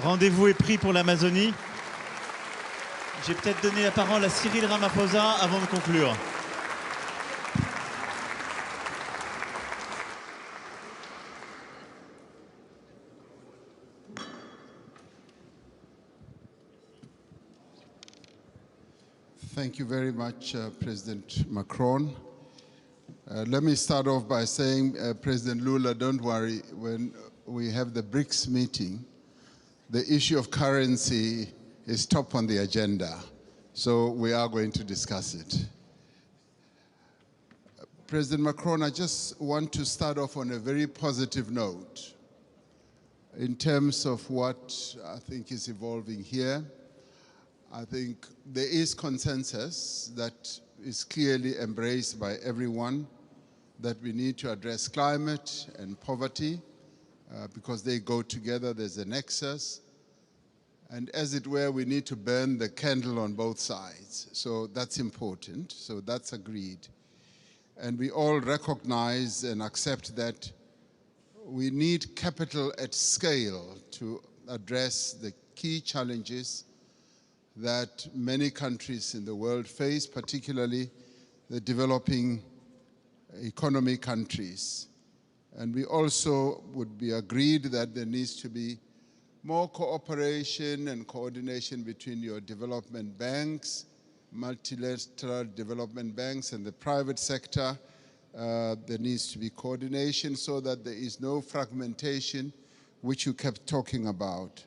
Rendez-vous est pris pour l'Amazonie. J'ai peut-être donné la parole à Cyril Ramaphosa avant de conclure. Thank you very much, President Macron. Let me start off by saying, President Lula, don't worry, when we have the Brics meeting, the issue of currency is top on the agenda, so we are going to discuss it. President Macron, I just want to start off on a very positive note in terms of what I think is evolving here. I think there is consensus that is clearly embraced by everyone that we need to address climate and poverty because they go together, there's a nexus. And as it were, we need to burn the candle on both sides. So that's important, so that's agreed. And we all recognize and accept that we need capital at scale to address the key challenges that many countries in the world face, particularly the developing economy countries. And we also would be agreed that there needs to be more cooperation and coordination between your development banks, multilateral development banks, and the private sector. There needs to be coordination so that there is no fragmentation, which you kept talking about.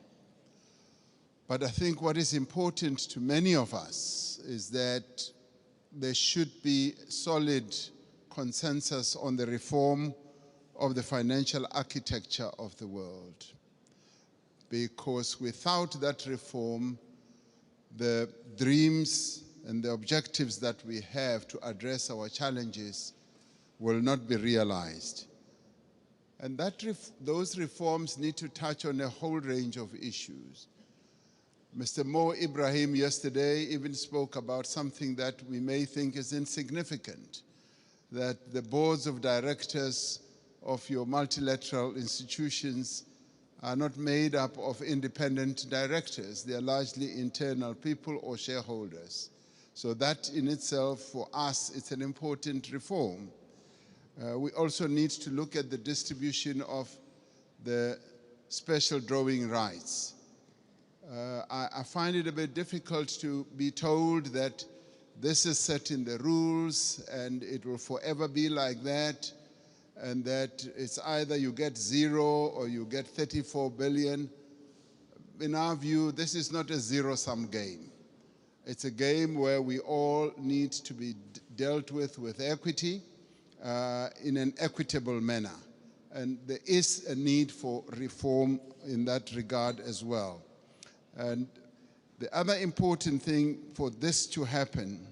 But I think what is important to many of us is that there should be solid consensus on the reform of the financial architecture of the world. Because without that reform, the dreams and the objectives that we have to address our challenges will not be realized. And those reforms need to touch on a whole range of issues. Mr. Mo Ibrahim yesterday even spoke about something that we may think is insignificant, that the boards of directors of your multilateral institutions are not made up of independent directors. They are largely internal people or shareholders. So that in itself, for us, it's an important reform. We also need to look at the distribution of the special drawing rights. I find it a bit difficult to be told that this is set in the rules and it will forever be like that, and that it's either you get 0 or you get 34 billion. In our view, this is not a zero-sum game. It's a game where we all need to be dealt with equity in an equitable manner. And there is a need for reform in that regard as well. And the other important thing for this to happen,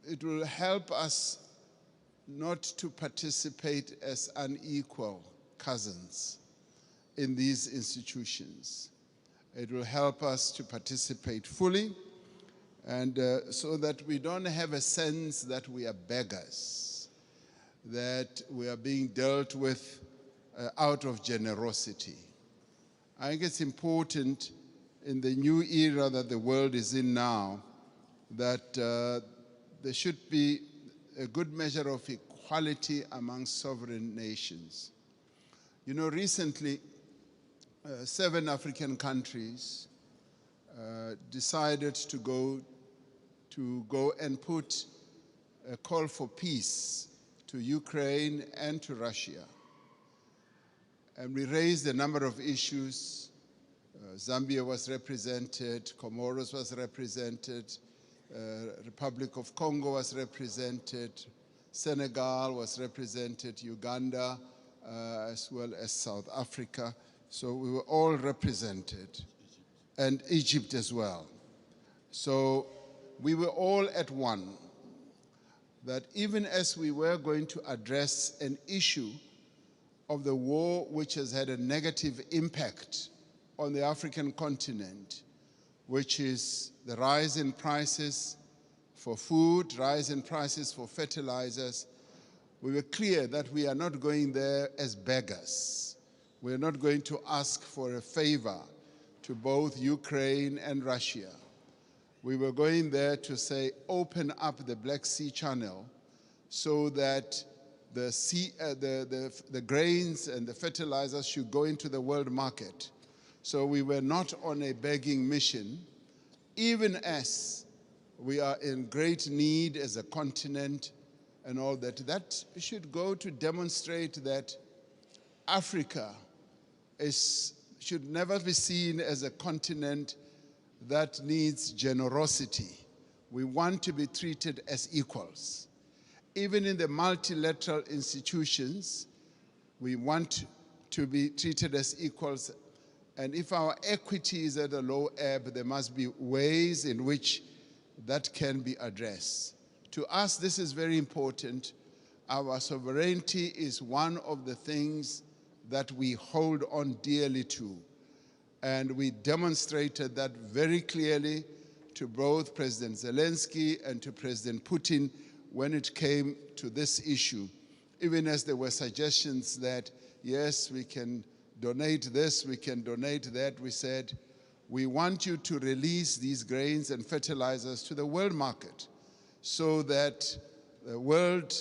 it will help us not to participate as unequal cousins in these institutions. It will help us to participate fully, and so that we don't have a sense that we are beggars, that we are being dealt with out of generosity. I think it's important in the new era that the world is in now that there should be a good measure of equality among sovereign nations. You know, recently, 7 African countries decided to go and put a call for peace to Ukraine and to Russia. And we raised a number of issues. Zambia was represented, Comoros was represented, Republic of Congo was represented, Senegal was represented, Uganda, as well as South Africa. So we were all represented, and Egypt as well. So we were all at one, that even as we were going to address an issue of the war which has had a negative impact on the African continent, which is the rise in prices for food, rise in prices for fertilizers, we were clear that we are not going there as beggars. We're not going to ask for a favor to both Ukraine and Russia. We were going there to say, open up the Black Sea Channel so that the grains and the fertilizers should go into the world market. So we were not on a begging mission, even as we are in great need as a continent and all that. That should go to demonstrate that Africa should never be seen as a continent that needs generosity. We want to be treated as equals. Even in the multilateral institutions, we want to be treated as equals. And if our equity is at a low ebb, there must be ways in which that can be addressed. To us, this is very important. Our sovereignty is one of the things that we hold on dearly to. And we demonstrated that very clearly to both President Zelensky and to President Putin when it came to this issue. Even as there were suggestions that, yes, we can donate this, we can donate that, we said, we want you to release these grains and fertilizers to the world market so that the world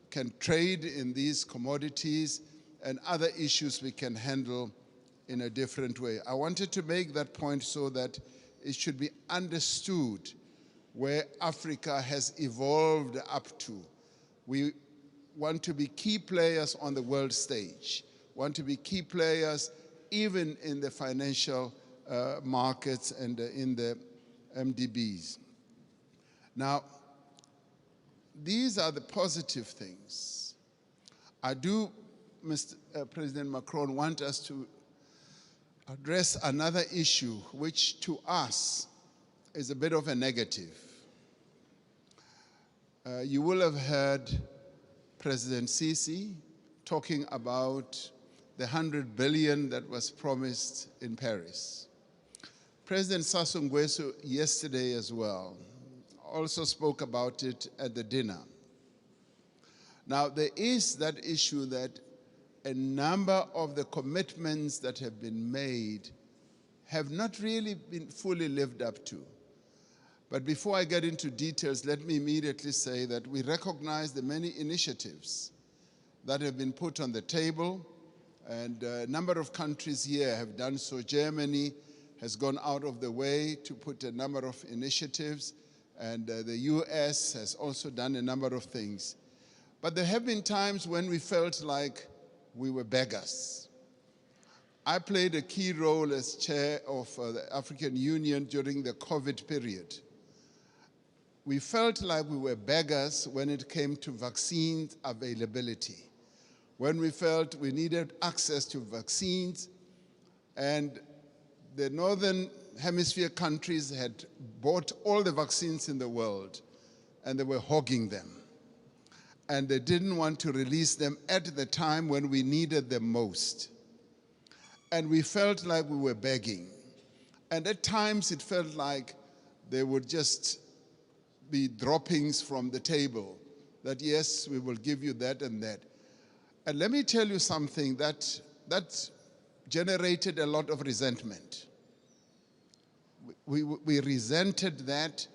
can trade in these commodities and other issues we can handle in a different way. I wanted to make that point so that it should be understood where Africa has evolved up to. We want to be key players on the world stage, want to be key players even in the financial markets and in the MDBs. Now, these are the positive things. I do, Mr. President Macron, want us to address another issue which to us is a bit of a negative. You will have heard President Sisi talking about the 100 billion that was promised in Paris. President Sassou Nguesso yesterday as well also spoke about it at the dinner. Now, there is that issue that a number of the commitments that have been made have not really been fully lived up to. But before I get into details, let me immediately say that we recognize the many initiatives that have been put on the table, and a number of countries here have done so. Germany has gone out of the way to put a number of initiatives, and the US has also done a number of things. But there have been times when we felt like we were beggars. I played a key role as chair of the African Union during the COVID period. We felt like we were beggars when it came to vaccine availability, when we felt we needed access to vaccines, and the Northern Hemisphere countries had bought all the vaccines in the world, and they were hogging them. And they didn't want to release them at the time when we needed them most. And we felt like we were begging. And at times it felt like they would just be droppings from the table, that yes, we will give you that and that. And let me tell you something that generated a lot of resentment. We resented that,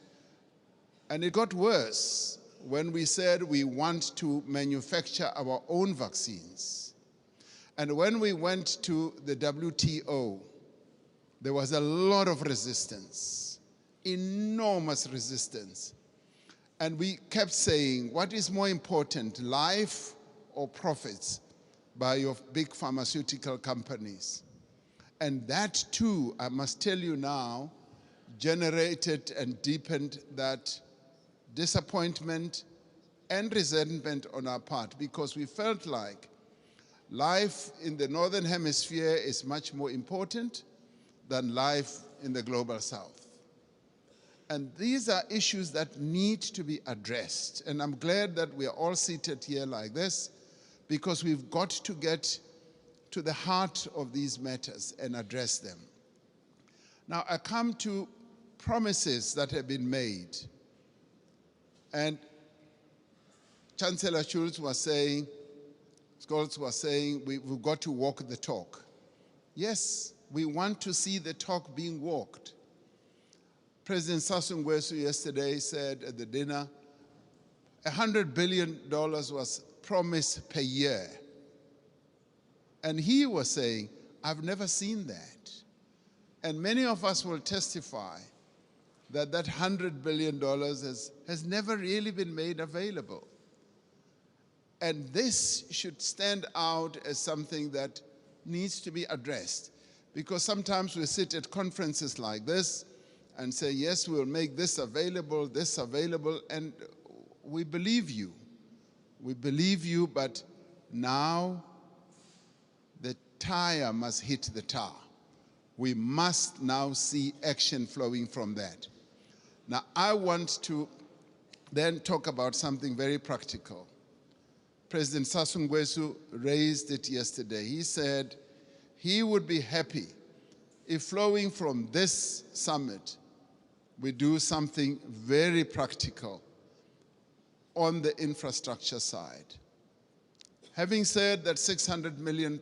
and it got worse when we said we want to manufacture our own vaccines. And when we went to the WTO, there was a lot of resistance, enormous resistance. And we kept saying, what is more important, life or profits by your big pharmaceutical companies? And that too, I must tell you now, generated and deepened that disappointment and resentment on our part, because we felt like life in the Northern Hemisphere is much more important than life in the global South. And these are issues that need to be addressed. And I'm glad that we are all seated here like this, because we've got to get to the heart of these matters and address them. Now, I come to promises that have been made. And Chancellor Schulz was saying, Scholz was saying we've got to walk the talk. Yes, we want to see the talk being walked. President Sassou Nguesso yesterday said at the dinner, $100 billion was promised per year. And he was saying, I've never seen that. And many of us will testify that that $100 billion has never really been made available. And this should stand out as something that needs to be addressed. Because sometimes we sit at conferences like this and say, yes, we'll make this available, and we believe you. We believe you, but now the tire must hit the tar. We must now see action flowing from that. Now, I want to then talk about something very practical. President Sassou Nguesso raised it yesterday. He said he would be happy if flowing from this summit, we do something very practical on the infrastructure side. Having said that 600 million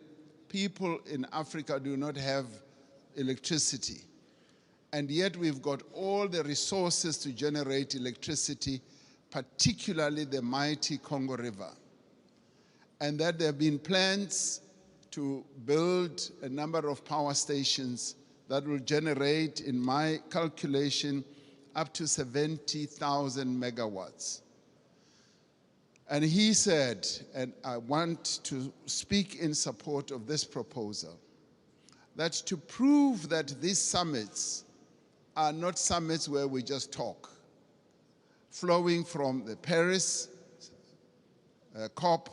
people in Africa do not have electricity, and yet we've got all the resources to generate electricity, particularly the mighty Congo River, and that there have been plans to build a number of power stations that will generate, in my calculation, up to 70,000 megawatts. And he said, and I want to speak in support of this proposal, that to prove that these summits are not summits where we just talk, flowing from the Paris COP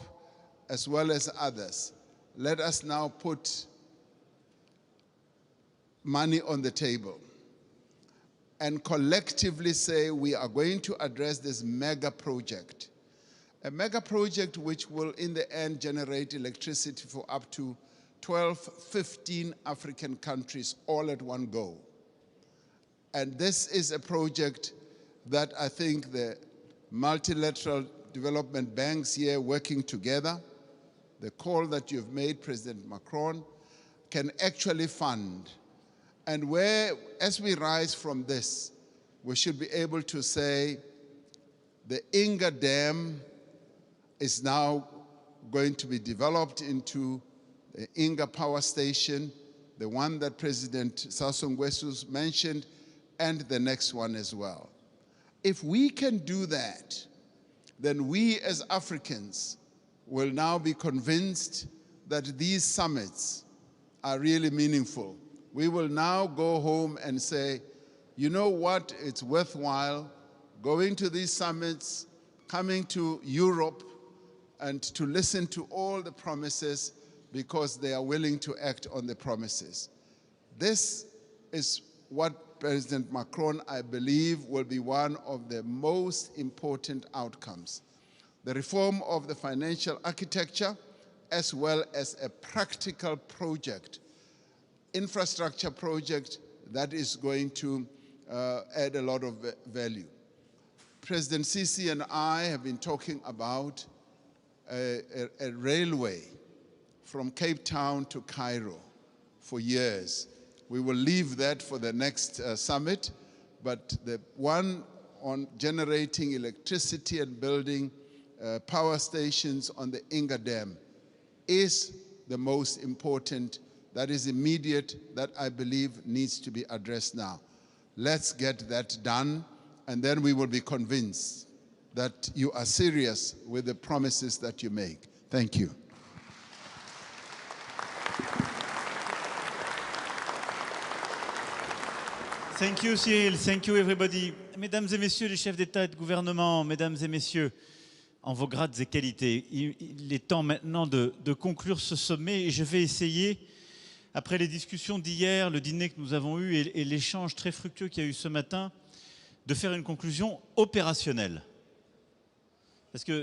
as well as others, let us now put money on the table and collectively say we are going to address this mega project. A mega project which will in the end generate electricity for up to 12, 15 African countries all at one go. And this is a project that I think the multilateral development banks here working together, the call that you've made, President Macron, can actually fund. And where, as we rise from this, we should be able to say the Inga Dam is now going to be developed into the Inga Power Station, the one that President Sassou Nguesso mentioned, and the next one as well. If we can do that, then we as Africans will now be convinced that these summits are really meaningful. We will now go home and say, you know what, it's worthwhile going to these summits, coming to Europe, and to listen to all the promises because they are willing to act on the promises. This is what President Macron, I believe, will be one of the most important outcomes. The reform of the financial architecture, as well as a practical project, infrastructure project that is going to add a lot of value. President Sisi and I have been talking about a railway from Cape Town to Cairo for years. We will leave that for the next summit, but the one on generating electricity and building power stations on the Inga Dam is the most important, that is immediate, that I believe needs to be addressed now. Let's get that done, and then we will be convinced that you are serious with the promises that you make. Thank you. Thank you, Cyril. Thank you, everybody. Mesdames et messieurs les chefs d'État et de gouvernement, mesdames et messieurs, en vos grades et qualités, il est temps maintenant de conclure ce sommet et je vais essayer, après les discussions d'hier, le dîner que nous avons eu et l'échange très fructueux qu'il y a eu ce matin, de faire une conclusion opérationnelle. Parce que